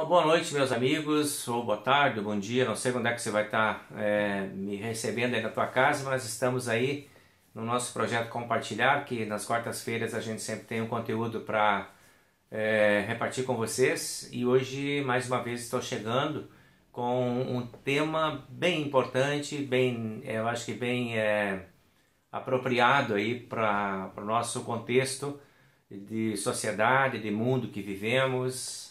Uma boa noite, meus amigos, ou boa tarde, ou bom dia, não sei quando é que você vai estar me recebendo aí na tua casa, mas estamos aí no nosso projeto Compartilhar, que nas quartas-feiras a gente sempre tem um conteúdo para repartir com vocês, e hoje mais uma vez estou chegando com um tema bem importante, eu acho que bem apropriado aí para o nosso contexto de sociedade, de mundo que vivemos,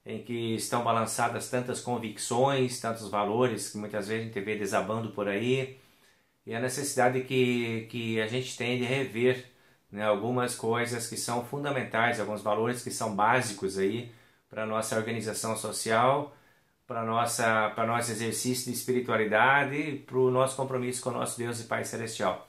em que estão balançadas tantas convicções, tantos valores que muitas vezes a gente vê desabando por aí, e a necessidade que a gente tem de rever, né, algumas coisas que são fundamentais, alguns valores que são básicos aí para a nossa organização social, para nosso exercício de espiritualidade, para o nosso compromisso com o nosso Deus e Pai Celestial.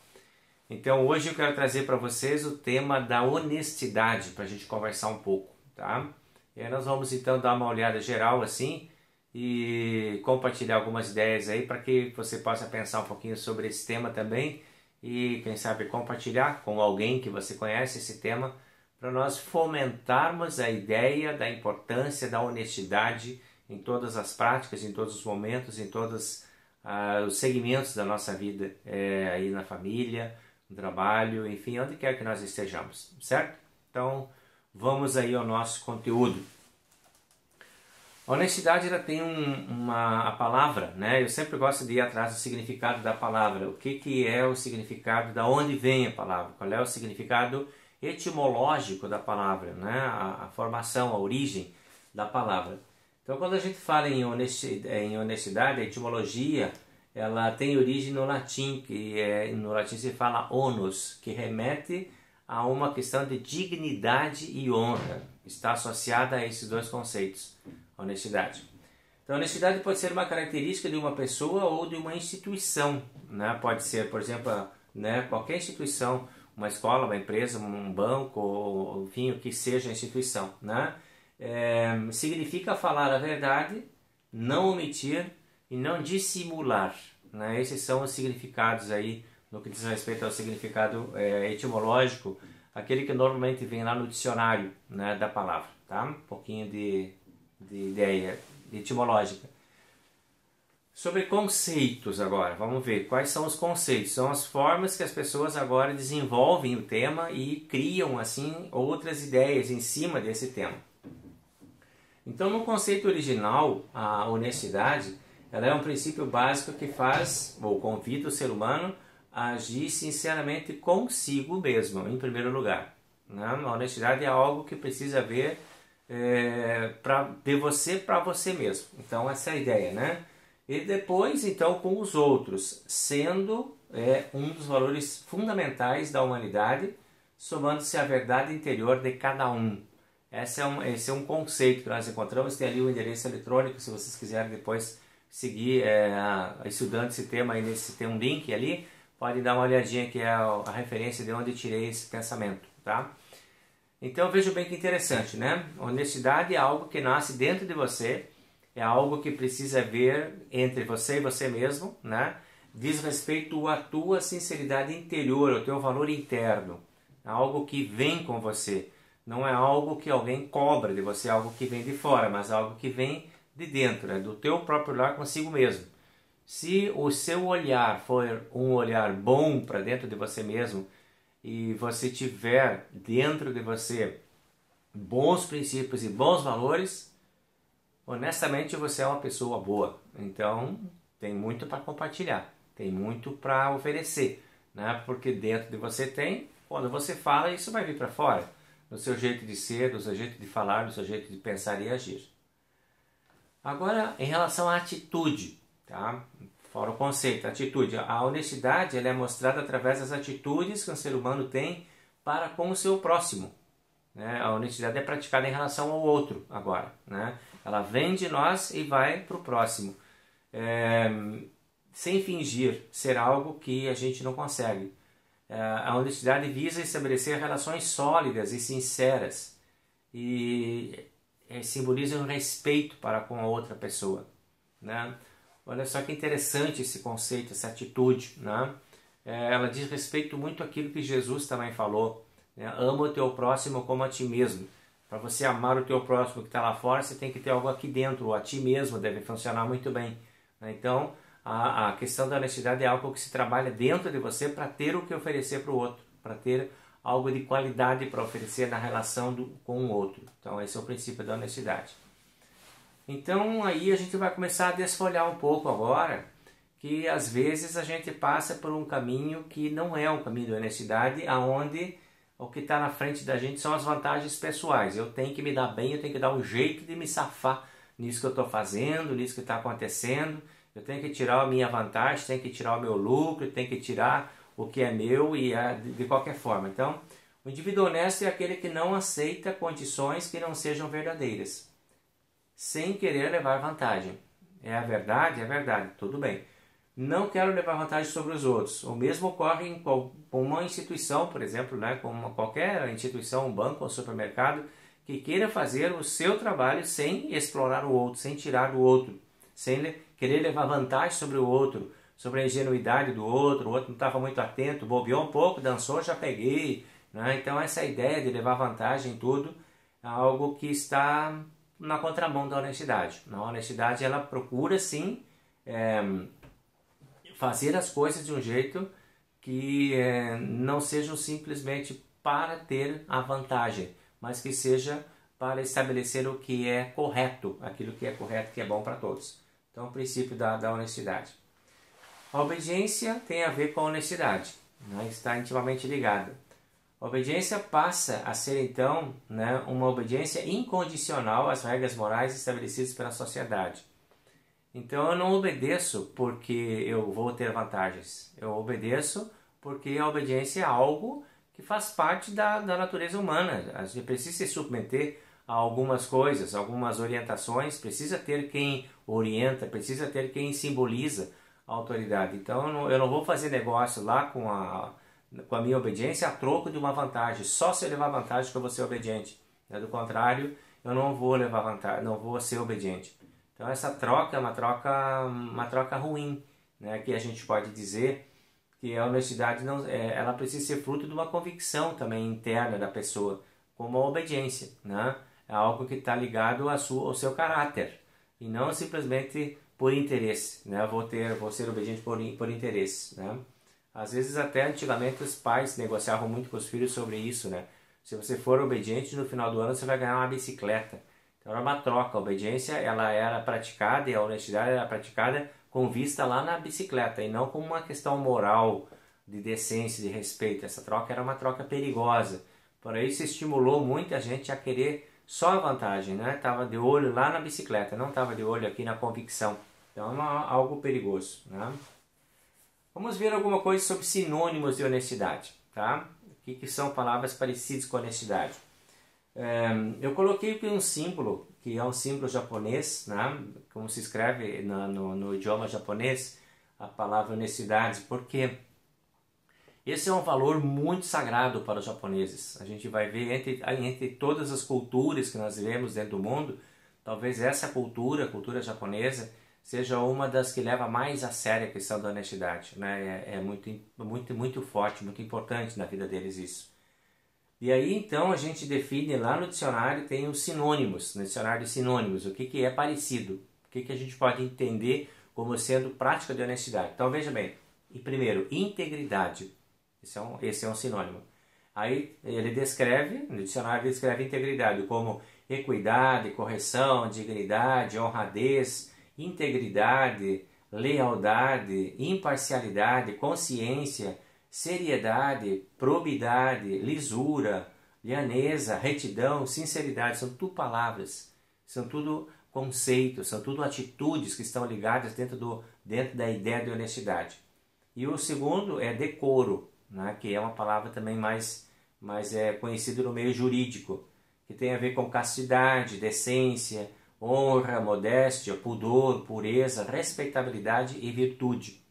Então hoje eu quero trazer para vocês o tema da honestidade, para a gente conversar um pouco, tá? E aí nós vamos então dar uma olhada geral assim e compartilhar algumas ideias aí para que você possa pensar um pouquinho sobre esse tema também e quem sabe compartilhar com alguém que você conhece esse tema para nós fomentarmos a ideia da importância da honestidade em todas as práticas, em todos os momentos, em todos os segmentos da nossa vida, aí na família, no trabalho, enfim, onde quer que nós estejamos, certo? Então, vamos aí ao nosso conteúdo. A honestidade ela tem a palavra, né? Eu sempre gosto de ir atrás do significado da palavra. O que é o significado, da onde vem a palavra? Qual é o significado etimológico da palavra, né? A formação, a origem da palavra. Então, quando a gente fala em honestidade, a etimologia ela tem origem no latim, no latim se fala onus, que remete a uma questão de dignidade e honra. Está associada a esses dois conceitos, a honestidade. Então, a honestidade pode ser uma característica de uma pessoa ou de uma instituição, né? Pode ser, por exemplo, né, qualquer instituição, uma escola, uma empresa, um banco, ou, enfim, o que seja a instituição, né? Significa falar a verdade, não omitir e não dissimular, né? Esses são os significados aí no que diz respeito ao significado etimológico, aquele que normalmente vem lá no dicionário, né, da palavra, tá? Um pouquinho de ideia etimológica. Sobre conceitos agora, vamos ver quais são os conceitos. São as formas que as pessoas agora desenvolvem o tema e criam assim outras ideias em cima desse tema. Então, no conceito original, a honestidade ela é um princípio básico que faz ou convida o ser humano a agir sinceramente consigo mesmo, em primeiro lugar, né? A honestidade é algo que precisa haver de você para você mesmo. Então, essa é a ideia, né? E depois, então, com os outros, sendo um dos valores fundamentais da humanidade, somando-se à verdade interior de cada um. Esse é um conceito que nós encontramos. Tem ali o endereço eletrônico, se vocês quiserem depois seguir estudando esse tema, aí tem um link ali, pode dar uma olhadinha que é a referência de onde eu tirei esse pensamento, tá? Então veja bem que interessante, né? Honestidade é algo que nasce dentro de você, é algo que precisa haver entre você e você mesmo, né? Diz respeito à tua sinceridade interior, ao teu valor interno, é algo que vem com você, não é algo que alguém cobra de você, é algo que vem de fora, mas algo que vem de dentro, né? Do teu próprio olhar consigo mesmo. Se o seu olhar for um olhar bom para dentro de você mesmo e você tiver dentro de você bons princípios e bons valores, honestamente você é uma pessoa boa. Então tem muito para compartilhar, tem muito para oferecer, né? Porque dentro de você tem, quando você fala, isso vai vir para fora, no seu jeito de ser, no seu jeito de falar, no seu jeito de pensar e agir. Agora, em relação à atitude, tá? Fora o conceito, a atitude. A honestidade ela é mostrada através das atitudes que o ser humano tem para com o seu próximo, né? A honestidade é praticada em relação ao outro agora, né? Ela vem de nós e vai para o próximo, sem fingir ser algo que a gente não consegue. A honestidade visa estabelecer relações sólidas e sinceras e simboliza um respeito para com a outra pessoa, né? Olha só que interessante esse conceito, essa atitude, né? Ela diz respeito muito àquilo que Jesus também falou, né? Ama o teu próximo como a ti mesmo. Para você amar o teu próximo que está lá fora, você tem que ter algo aqui dentro, a ti mesmo deve funcionar muito bem. Então, a questão da honestidade é algo que se trabalha dentro de você para ter o que oferecer para o outro, para ter algo de qualidade para oferecer na relação com o outro. Então, esse é o princípio da honestidade. Então, aí a gente vai começar a desfolhar um pouco agora, que às vezes a gente passa por um caminho que não é um caminho de honestidade, aonde o que está na frente da gente são as vantagens pessoais. Eu tenho que me dar bem, eu tenho que dar um jeito de me safar nisso que eu estou fazendo, nisso que está acontecendo. Eu tenho que tirar a minha vantagem, tenho que tirar o meu lucro, tenho que tirar o que é meu e de qualquer forma. Então, o indivíduo honesto é aquele que não aceita condições que não sejam verdadeiras, sem querer levar vantagem. É a verdade, tudo bem. Não quero levar vantagem sobre os outros. O mesmo ocorre com uma instituição, por exemplo, né, com qualquer instituição, um banco, um supermercado, que queira fazer o seu trabalho sem explorar o outro, sem tirar do outro, sem querer levar vantagem sobre o outro, sobre a ingenuidade do outro, o outro não estava muito atento, bobeou um pouco, dançou, já peguei. Né? Então essa ideia de levar vantagem em tudo é algo que está na contramão da honestidade. A honestidade ela procura sim fazer as coisas de um jeito que não sejam simplesmente para ter a vantagem, mas que seja para estabelecer o que é correto, aquilo que é correto, que é bom para todos. Então, o princípio da honestidade. A obediência tem a ver com a honestidade, né? Está intimamente ligada. A obediência passa a ser, então, né, uma obediência incondicional às regras morais estabelecidas pela sociedade. Então, eu não obedeço porque eu vou ter vantagens. Eu obedeço porque a obediência é algo que faz parte da natureza humana. A gente precisa se submeter a algumas coisas, algumas orientações, precisa ter quem orienta, precisa ter quem simboliza a autoridade. Então, eu não vou fazer negócio lá com a minha obediência a troco de uma vantagem. Só se eu levar vantagem que eu vou ser obediente. Do contrário, eu não vou levar vantagem, não vou ser obediente. Então essa troca é uma troca ruim, né? Que a gente pode dizer que a honestidade ela precisa ser fruto de uma convicção também interna da pessoa, como a obediência, né? É algo que está ligado ao seu caráter e não simplesmente por interesse, né? Vou ser obediente por interesse, né? Às vezes até antigamente os pais negociavam muito com os filhos sobre isso, né? Se você for obediente, no final do ano você vai ganhar uma bicicleta. Então era uma troca. A obediência ela era praticada e a honestidade era praticada com vista lá na bicicleta e não como uma questão moral, de decência, de respeito. Essa troca era uma troca perigosa. Por isso estimulou muita gente a querer só a vantagem, né? Estava de olho lá na bicicleta, não estava de olho aqui na convicção. Então é algo perigoso, né? Vamos ver alguma coisa sobre sinônimos de honestidade, tá? O que são palavras parecidas com honestidade? Eu coloquei aqui um símbolo, que é um símbolo japonês, né? Como se escreve no idioma japonês, a palavra honestidade, porque esse é um valor muito sagrado para os japoneses. A gente vai ver entre todas as culturas que nós vivemos dentro do mundo, talvez essa cultura, a cultura japonesa, seja uma das que leva mais a sério a questão da honestidade, né? É muito forte, muito importante na vida deles isso. E aí então a gente define lá no dicionário, tem os sinônimos, no dicionário de sinônimos, o que é parecido, o que a gente pode entender como sendo prática de honestidade. Então veja bem, primeiro, integridade, esse é um sinônimo. Aí ele descreve, no dicionário ele descreve integridade como equidade, correção, dignidade, honradez, integridade, lealdade, imparcialidade, consciência, seriedade, probidade, lisura, lhaneza, retidão, sinceridade. São tudo palavras, são tudo conceitos, são tudo atitudes que estão ligadas dentro da ideia de honestidade. E o segundo é decoro, né, que é uma palavra também mais conhecida no meio jurídico, que tem a ver com castidade, decência, honra, modéstia, pudor, pureza, respeitabilidade e virtude.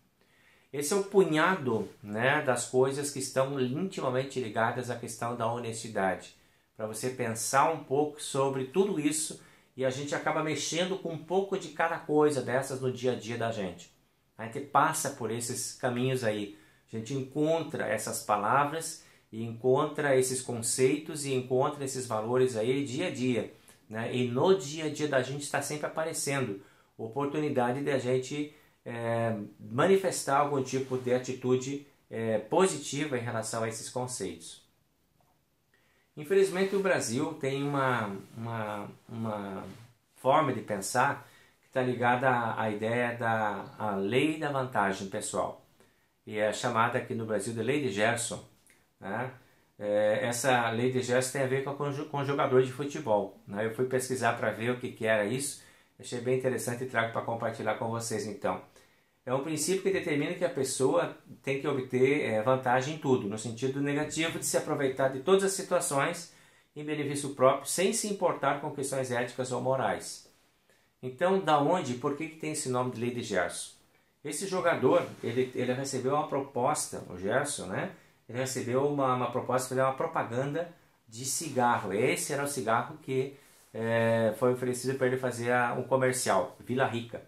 Esse é o punhado, né, das coisas que estão intimamente ligadas à questão da honestidade. Para você pensar um pouco sobre tudo isso e a gente acaba mexendo com um pouco de cada coisa dessas no dia a dia da gente. A gente passa por esses caminhos aí. A gente encontra essas palavras e encontra esses conceitos e encontra esses valores aí dia a dia, né? E no dia a dia da gente está sempre aparecendo oportunidade de a gente manifestar algum tipo de atitude positiva em relação a esses conceitos. Infelizmente o Brasil tem uma forma de pensar que está ligada à ideia da lei da vantagem pessoal. E é chamada aqui no Brasil de lei de Gerson, né? Essa lei de Gerson tem a ver com jogador de futebol, né? Eu fui pesquisar para ver o que era isso, achei bem interessante e trago para compartilhar com vocês então. É um princípio que determina que a pessoa tem que obter vantagem em tudo, no sentido negativo de se aproveitar de todas as situações em benefício próprio, sem se importar com questões éticas ou morais. Então, da onde e por que tem esse nome de lei de Gerson? Esse jogador, ele recebeu uma proposta, o Gerson, né? Ele recebeu uma proposta de fazer uma propaganda de cigarro. Esse era o cigarro que foi oferecido para ele fazer um comercial, Vila Rica.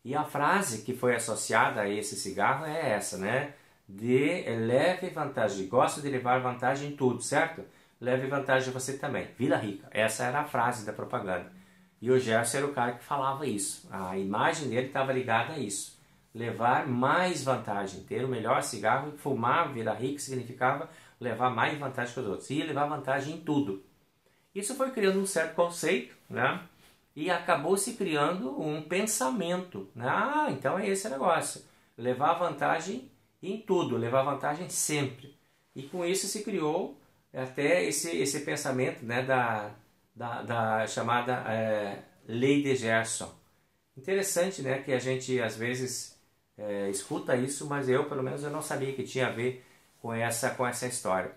E a frase que foi associada a esse cigarro é essa, né? De leve vantagem, gosto de levar vantagem em tudo, certo? Leve vantagem você também, Vila Rica. Essa era a frase da propaganda. E o Gerson era o cara que falava isso. A imagem dele estava ligada a isso. Levar mais vantagem, ter o melhor cigarro, fumar Vila Rica significava levar mais vantagem que os outros. E levar vantagem em tudo. Isso foi criando um certo conceito, né? E acabou se criando um pensamento, né? Ah, então é esse negócio. Levar vantagem em tudo, levar vantagem sempre. E com isso se criou até esse pensamento, né, da chamada Lei de Gerson. Interessante, né, que a gente às vezes escuta isso, mas eu pelo menos eu não sabia que tinha a ver com essa história.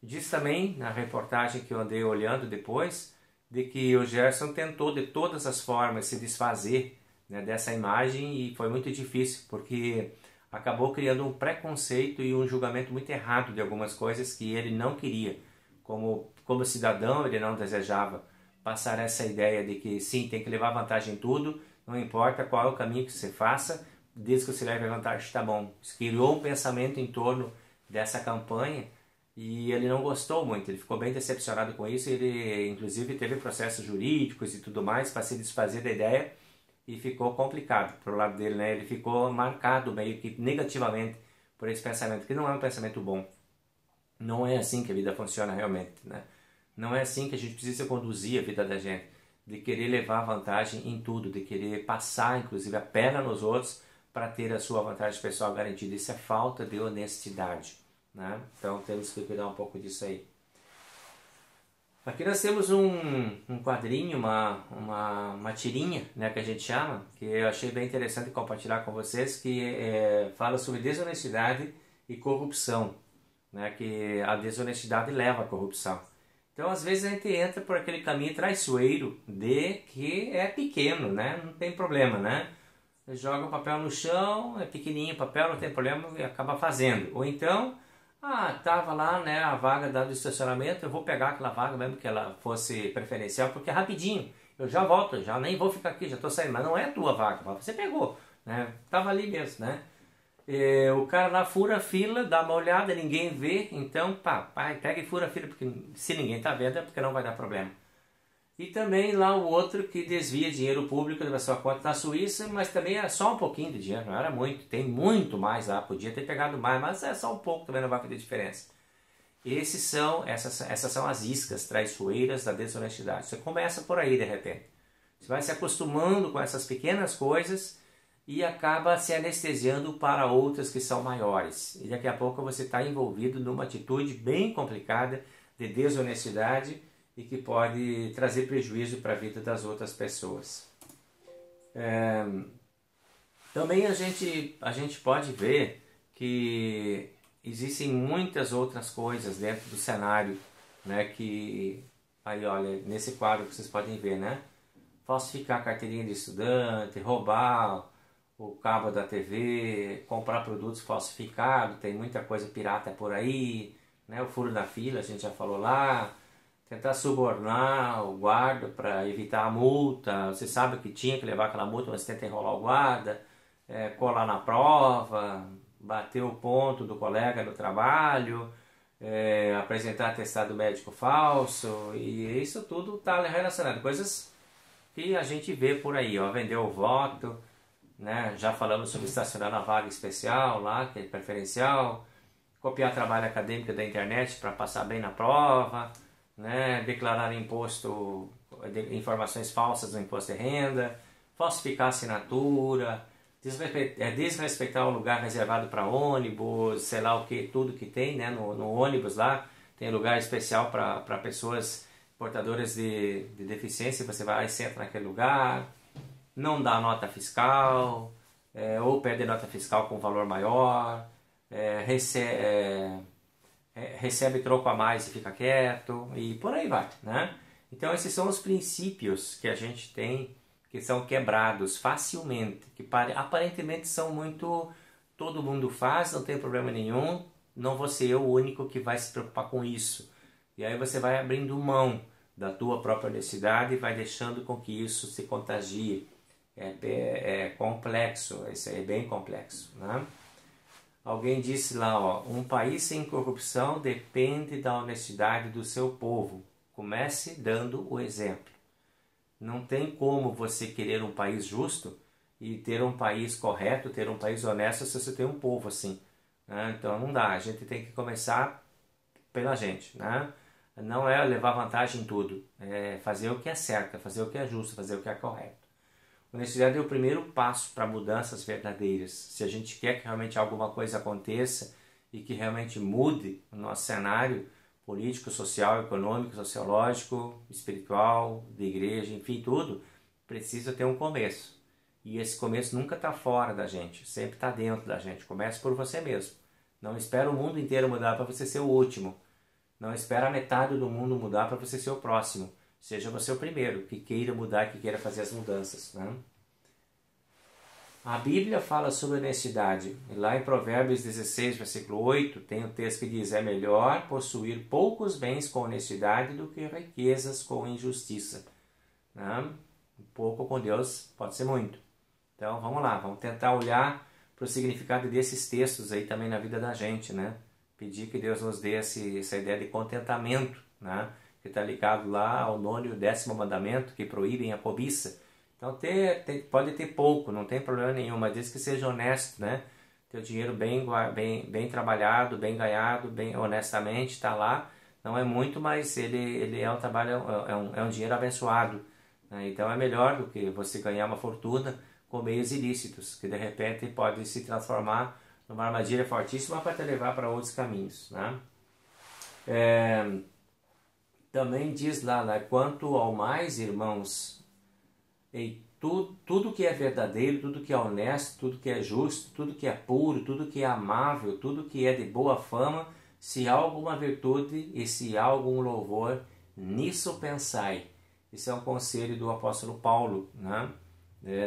Diz também na reportagem que eu andei olhando depois, de que o Gerson tentou de todas as formas se desfazer, né, dessa imagem e foi muito difícil, porque acabou criando um preconceito e um julgamento muito errado de algumas coisas que ele não queria. Como cidadão, ele não desejava passar essa ideia de que sim, tem que levar vantagem em tudo, não importa qual é o caminho que você faça, desde que você leve vantagem, está bom. Criou um pensamento em torno dessa campanha e ele não gostou muito, ele ficou bem decepcionado com isso, ele inclusive teve processos jurídicos e tudo mais para se desfazer da ideia e ficou complicado pro lado dele, né? Ele ficou marcado meio que negativamente por esse pensamento, que não é um pensamento bom. Não é assim que a vida funciona realmente, né? Não é assim que a gente precisa conduzir a vida da gente, de querer levar vantagem em tudo, de querer passar inclusive a perna nos outros para ter a sua vantagem pessoal garantida. Isso é falta de honestidade, né? Então temos que cuidar um pouco disso aí. Aqui nós temos um quadrinho, uma tirinha, né, que a gente chama, que eu achei bem interessante compartilhar com vocês, que fala sobre desonestidade e corrupção, né, que a desonestidade leva à corrupção. Então às vezes a gente entra por aquele caminho traiçoeiro de que é pequeno, né, não tem problema, né? Joga o papel no chão, é pequenininho o papel, não tem problema e acaba fazendo. Ou então, tava lá, né, a vaga do estacionamento, eu vou pegar aquela vaga mesmo que ela fosse preferencial, porque é rapidinho, eu já volto, já nem vou ficar aqui, já estou saindo, mas não é a tua vaga, você pegou, né, tava ali mesmo, né. O cara lá fura a fila, dá uma olhada, ninguém vê, então pega e fura a fila, porque se ninguém tá vendo é porque não vai dar problema. E também lá o outro que desvia dinheiro público da sua conta na Suíça, mas também é só um pouquinho de dinheiro, não era muito, tem muito mais lá, podia ter pegado mais, mas é só um pouco, também não vai fazer diferença. Essas são as iscas traiçoeiras da desonestidade. Você começa por aí de repente. Você vai se acostumando com essas pequenas coisas e acaba se anestesiando para outras que são maiores. E daqui a pouco você está envolvido numa atitude bem complicada de desonestidade e que pode trazer prejuízo para a vida das outras pessoas. Também a gente pode ver que existem muitas outras coisas dentro do cenário, né, que aí olha, nesse quadro que vocês podem ver, né? Falsificar a carteirinha de estudante, roubar o cabo da TV, comprar produtos falsificados, tem muita coisa pirata por aí, né? O furo da fila, a gente já falou lá. Tentar subornar o guarda para evitar a multa, você sabe que tinha que levar aquela multa, mas tenta enrolar o guarda, colar na prova, bater o ponto do colega no trabalho, apresentar atestado médico falso, e isso tudo está relacionado. Coisas que a gente vê por aí, ó, vender o voto, né? Já falamos sobre estacionar na vaga especial lá, que é preferencial, copiar trabalho acadêmico da internet para passar bem na prova, né? Declarar informações falsas no imposto de renda, falsificar assinatura, desrespeitar o lugar reservado para ônibus, sei lá o que, tudo que tem, né? No ônibus lá tem lugar especial para pessoas portadoras de deficiência, você vai lá e senta naquele lugar, não dá nota fiscal, ou pede nota fiscal com valor maior, recebe troco a mais e fica quieto, e por aí vai, né? Então esses são os princípios que a gente tem, que são quebrados facilmente, que aparentemente são muito... todo mundo faz, não tem problema nenhum, não vou ser eu o único que vai se preocupar com isso. E aí você vai abrindo mão da tua própria honestidade e vai deixando com que isso se contagie. É complexo, isso é bem complexo, né? Alguém disse lá, ó, um país sem corrupção depende da honestidade do seu povo. Comece dando o exemplo. Não tem como você querer um país justo e ter um país correto, ter um país honesto se você tem um povo assim, né? Então não dá, a gente tem que começar pela gente, né? Não é levar vantagem em tudo, é fazer o que é certo, é fazer o que é justo, fazer o que é correto. Honestidade é o primeiro passo para mudanças verdadeiras. Se a gente quer que realmente alguma coisa aconteça e que realmente mude o nosso cenário político, social, econômico, sociológico, espiritual, de igreja, enfim, tudo, precisa ter um começo. E esse começo nunca está fora da gente, sempre está dentro da gente. Comece por você mesmo. Não espera o mundo inteiro mudar para você ser o último. Não espera a metade do mundo mudar para você ser o próximo. Seja você o primeiro que queira mudar, que queira fazer as mudanças, né? A Bíblia fala sobre honestidade. Lá em Provérbios 16, versículo 8, tem um texto que diz: é melhor possuir poucos bens com honestidade do que riquezas com injustiça. Né? Um pouco com Deus pode ser muito. Então vamos lá, vamos tentar olhar para o significado desses textos aí também na vida da gente, né? Pedir que Deus nos dê essa ideia de contentamento, né? Que está ligado lá ao 9º e 10º mandamento, que proíbem a cobiça. Então pode ter pouco, não tem problema nenhum, mas desde que seja honesto, né? Ter o dinheiro bem trabalhado, bem ganhado, bem honestamente, está lá. Não é muito, mas ele é um trabalho, é um dinheiro abençoado, né? Então é melhor do que você ganhar uma fortuna com meios ilícitos, que de repente pode se transformar numa armadilha fortíssima para te levar para outros caminhos, né? Também diz lá, né, quanto ao mais, irmãos, tudo que é verdadeiro, tudo que é honesto, tudo que é justo, tudo que é puro, tudo que é amável, tudo que é de boa fama, se há alguma virtude e se há algum louvor, nisso pensai. Esse é um conselho do apóstolo Paulo, né?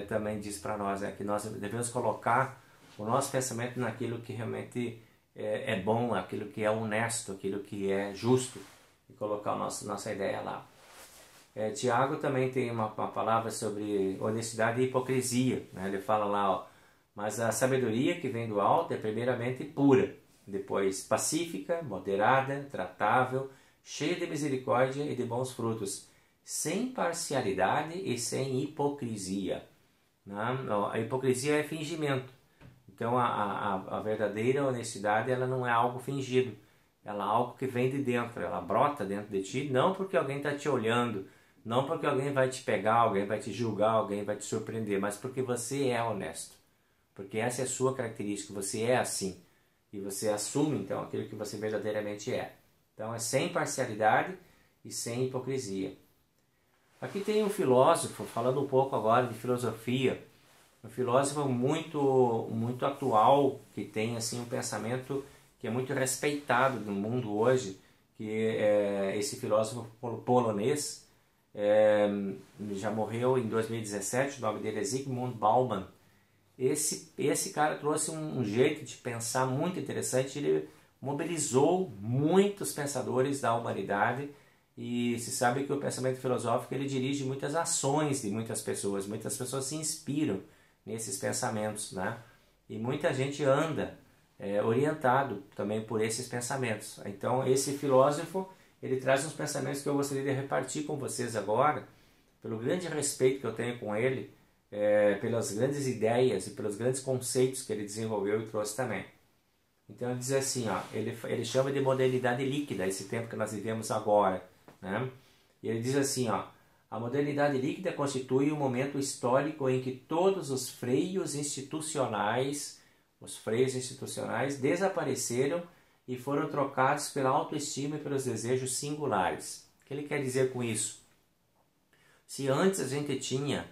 Também diz para nós, que nós devemos colocar o nosso pensamento naquilo que realmente é bom, aquilo que é honesto, aquilo que é justo, e colocar a nossa ideia lá. Tiago também tem uma palavra sobre honestidade e hipocrisia, né? Ele fala lá, ó, mas a sabedoria que vem do alto é primeiramente pura, depois pacífica, moderada, tratável, cheia de misericórdia e de bons frutos, sem parcialidade e sem hipocrisia, né? A hipocrisia é fingimento. Então a verdadeira honestidade, ela não é algo fingido, ela é algo que vem de dentro, ela brota dentro de ti, não porque alguém está te olhando, não porque alguém vai te pegar, alguém vai te julgar, alguém vai te surpreender, mas porque você é honesto, porque essa é a sua característica, você é assim, e você assume então aquilo que você verdadeiramente é. Então é sem parcialidade e sem hipocrisia. Aqui tem um filósofo, falando um pouco agora de filosofia, um filósofo muito atual, que tem assim um pensamento que é muito respeitado no mundo hoje, que é esse filósofo polonês, já morreu em 2017, o nome dele é Zygmunt Bauman. Esse cara trouxe um jeito de pensar muito interessante, ele mobilizou muitos pensadores da humanidade, e se sabe que o pensamento filosófico ele dirige muitas ações de muitas pessoas se inspiram nesses pensamentos, né? E muita gente anda orientado também por esses pensamentos. Então esse filósofo, ele traz uns pensamentos que eu gostaria de repartir com vocês agora, pelo grande respeito que eu tenho com ele, pelas grandes ideias e pelos grandes conceitos que ele desenvolveu e trouxe também. Então ele diz assim, ó, ele chama de modernidade líquida esse tempo que nós vivemos agora, né? E ele diz assim, ó, a modernidade líquida constitui um momento histórico em que todos os freios institucionais desapareceram e foram trocados pela autoestima e pelos desejos singulares. O que ele quer dizer com isso? Se antes a gente tinha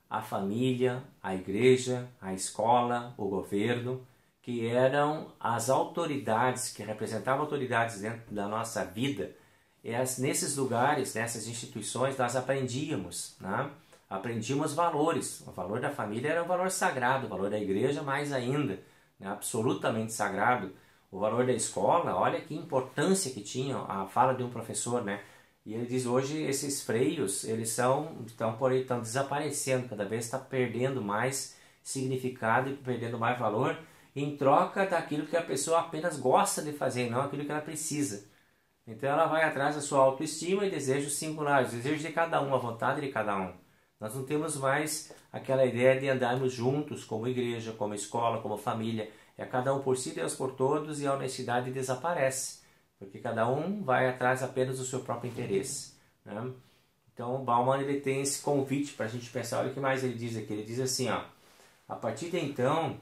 a família, a igreja, a escola, o governo, que eram as autoridades, que representavam autoridades dentro da nossa vida, nesses lugares, nessas instituições, nós aprendíamos, né? Aprendíamos valores. O valor da família era um valor sagrado, o valor da igreja mais ainda, né? Absolutamente sagrado. O valor da escola, olha que importância que tinha a fala de um professor, né? E ele diz hoje esses freios, eles estão desaparecendo, cada vez está perdendo mais significado e perdendo mais valor em troca daquilo que a pessoa apenas gosta de fazer, não aquilo que ela precisa. Então ela vai atrás da sua autoestima e desejos singulares, desejos de cada um, a vontade de cada um. Nós não temos mais aquela ideia de andarmos juntos como igreja, como escola, como família. É cada um por si, Deus por todos, e a honestidade desaparece, porque cada um vai atrás apenas do seu próprio interesse, né? Então o Bauman, ele tem esse convite para a gente pensar. Olha o que mais ele diz aqui. Ele diz assim, ó, a partir de então,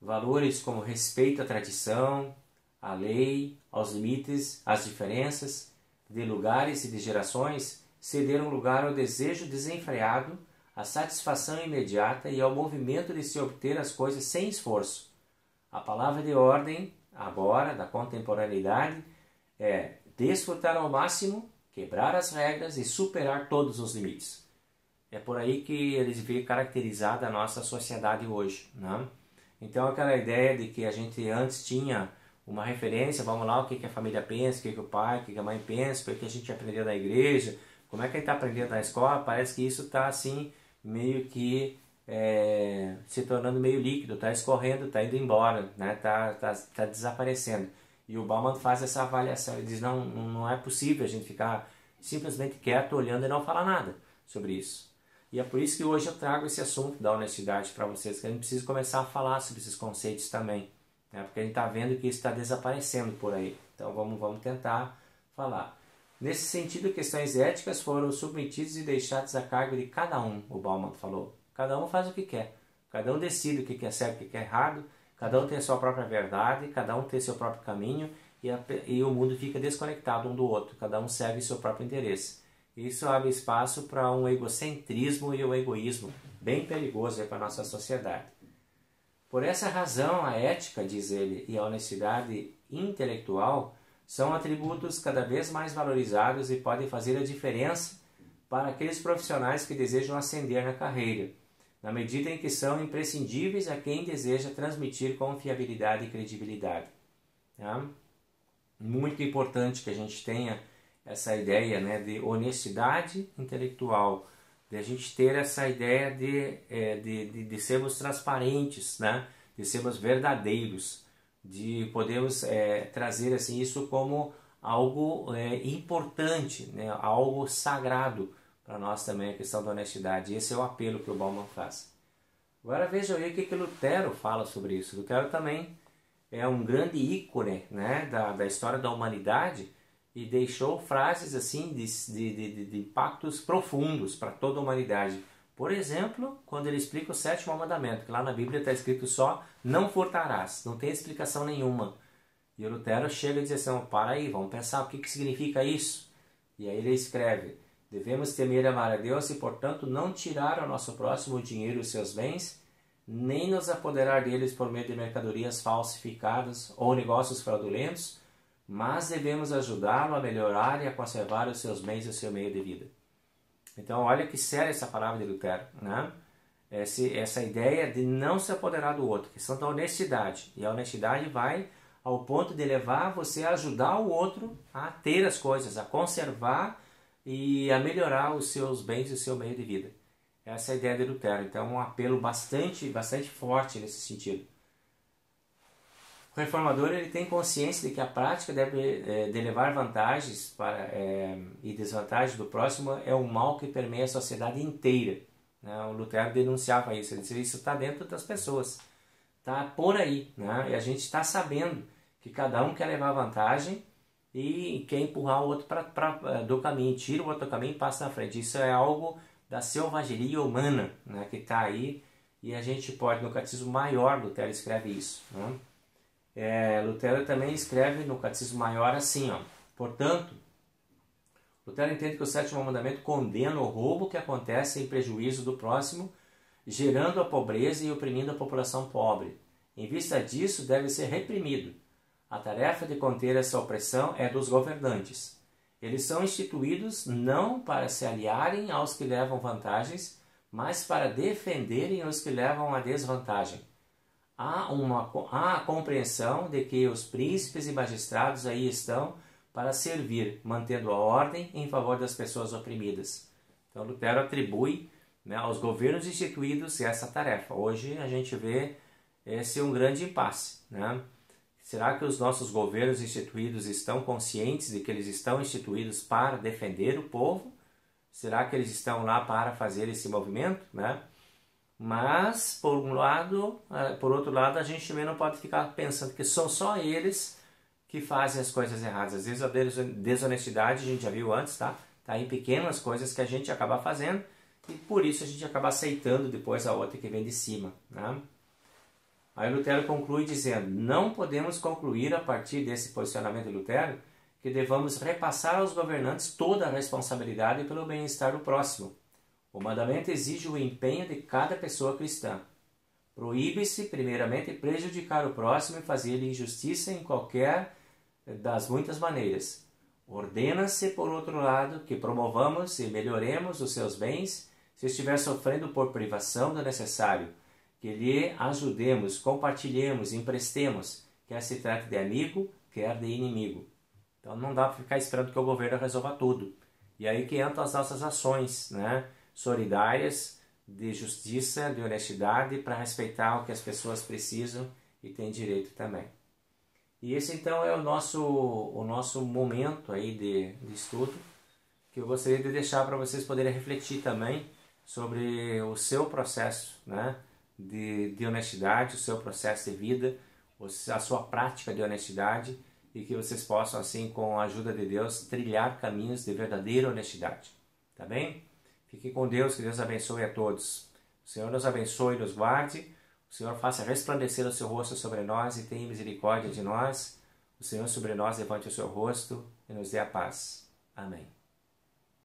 valores como respeito à tradição, à lei, aos limites, às diferenças de lugares e de gerações cederam lugar ao desejo desenfreado, à satisfação imediata e ao movimento de se obter as coisas sem esforço. A palavra de ordem, agora, da contemporaneidade, é desfrutar ao máximo, quebrar as regras e superar todos os limites. É por aí que eles vê caracterizada a nossa sociedade hoje, né? Então aquela ideia de que a gente antes tinha uma referência, vamos lá, o que a família pensa, o que o pai, o que a mãe pensa, o que a gente aprendeu na igreja, como é que a gente está aprendendo na escola, parece que isso está assim, meio que se tornando meio líquido, está escorrendo, está indo embora, né? Tá desaparecendo. E o Bauman faz essa avaliação, ele diz, não é possível a gente ficar simplesmente quieto, olhando e não falar nada sobre isso. E é por isso que hoje eu trago esse assunto da honestidade para vocês, que a gente precisa começar a falar sobre esses conceitos também, né? Porque a gente está vendo que isso está desaparecendo por aí. Então vamos tentar falar. Nesse sentido, questões éticas foram submetidas e deixadas a cargo de cada um, o Bauman falou. Cada um faz o que quer, cada um decide o que é certo e o que é errado, cada um tem a sua própria verdade, cada um tem seu próprio caminho e o mundo fica desconectado um do outro, cada um segue seu próprio interesse. Isso abre espaço para um egocentrismo e um egoísmo bem perigoso para a nossa sociedade. Por essa razão, a ética, diz ele, e a honestidade intelectual são atributos cada vez mais valorizados e podem fazer a diferença para aqueles profissionais que desejam ascender na carreira, na medida em que são imprescindíveis a quem deseja transmitir confiabilidade e credibilidade. Tá? Muito importante que a gente tenha essa ideia, né, de honestidade intelectual, de a gente ter essa ideia de sermos transparentes, né, de sermos verdadeiros, de podermos trazer assim, isso como algo importante, né, algo sagrado para nós também, a questão da honestidade. Esse é o apelo que o Bauman faz. Agora veja aí o que Lutero fala sobre isso. Lutero também é um grande ícone, né, da história da humanidade, e deixou frases assim de impactos profundos para toda a humanidade. Por exemplo, quando ele explica o 7º mandamento, que lá na Bíblia está escrito só, não furtarás, não tem explicação nenhuma. E o Lutero chega e diz assim, para aí, vamos pensar o que significa isso. E aí ele escreve, devemos temer e amar a Deus e, portanto, não tirar ao nosso próximo o dinheiro e os seus bens, nem nos apoderar deles por meio de mercadorias falsificadas ou negócios fraudulentos, mas devemos ajudá-lo a melhorar e a conservar os seus bens e o seu meio de vida. Então, olha que séria essa palavra de Lutero, né? Essa ideia de não se apoderar do outro, questão da honestidade. E a honestidade vai ao ponto de levar você a ajudar o outro a ter as coisas, a conservar e a melhorar os seus bens e o seu meio de vida. Essa é a ideia de Lutero. Então, um apelo bastante forte nesse sentido. O reformador ele tem consciência de que a prática de levar vantagens e desvantagens do próximo é um mal que permeia a sociedade inteira. Né? O Lutero denunciava isso, ele dizia, isso está dentro das pessoas, está por aí, né? E a gente está sabendo que cada um quer levar vantagem e quer empurrar o outro do caminho, tira o outro do caminho e passa na frente. Isso é algo da selvageria humana, né? Que está aí, e a gente pode, no Catecismo Maior, Lutero escreve isso, né? Lutero também escreve no Catecismo Maior assim, ó, portanto, Lutero entende que o sétimo mandamento condena o roubo que acontece em prejuízo do próximo, gerando a pobreza e oprimindo a população pobre. Em vista disso, deve ser reprimido. A tarefa de conter essa opressão é dos governantes. Eles são instituídos não para se aliarem aos que levam vantagens, mas para defenderem os que levam a desvantagem. Há a compreensão de que os príncipes e magistrados aí estão para servir, mantendo a ordem em favor das pessoas oprimidas. Então Lutero atribui, né, aos governos instituídos essa tarefa. Hoje a gente vê esse um grande impasse, né? Será que os nossos governos instituídos estão conscientes de que eles estão instituídos para defender o povo? Será que eles estão lá para fazer esse movimento, né? Mas, por outro lado, a gente também não pode ficar pensando que são só eles que fazem as coisas erradas. Às vezes a desonestidade, a gente já viu antes, tá em pequenas coisas que a gente acaba fazendo e por isso a gente acaba aceitando depois a outra que vem de cima, né? Aí Lutero conclui dizendo, não podemos concluir a partir desse posicionamento de Lutero que devamos repassar aos governantes toda a responsabilidade pelo bem-estar do próximo. O mandamento exige o empenho de cada pessoa cristã. Proíbe-se, primeiramente, prejudicar o próximo e fazer-lhe injustiça em qualquer das muitas maneiras. Ordena-se, por outro lado, que promovamos e melhoremos os seus bens se estiver sofrendo por privação do necessário, que lhe ajudemos, compartilhemos, emprestemos, quer se trate de amigo, quer de inimigo. Então não dá para ficar esperando que o governo resolva tudo. E aí que entram as nossas ações, né? Solidárias, de justiça, de honestidade, para respeitar o que as pessoas precisam e têm direito também. E esse então é o nosso momento aí de estudo, que eu gostaria de deixar para vocês poderem refletir também sobre o seu processo, né, de honestidade, o seu processo de vida, a sua prática de honestidade, e que vocês possam, assim, com a ajuda de Deus, trilhar caminhos de verdadeira honestidade. Tá bem? Fiquem com Deus, que Deus abençoe a todos. O Senhor nos abençoe e nos guarde. O Senhor faça resplandecer o seu rosto sobre nós e tenha misericórdia de nós. O Senhor sobre nós levante o seu rosto e nos dê a paz. Amém.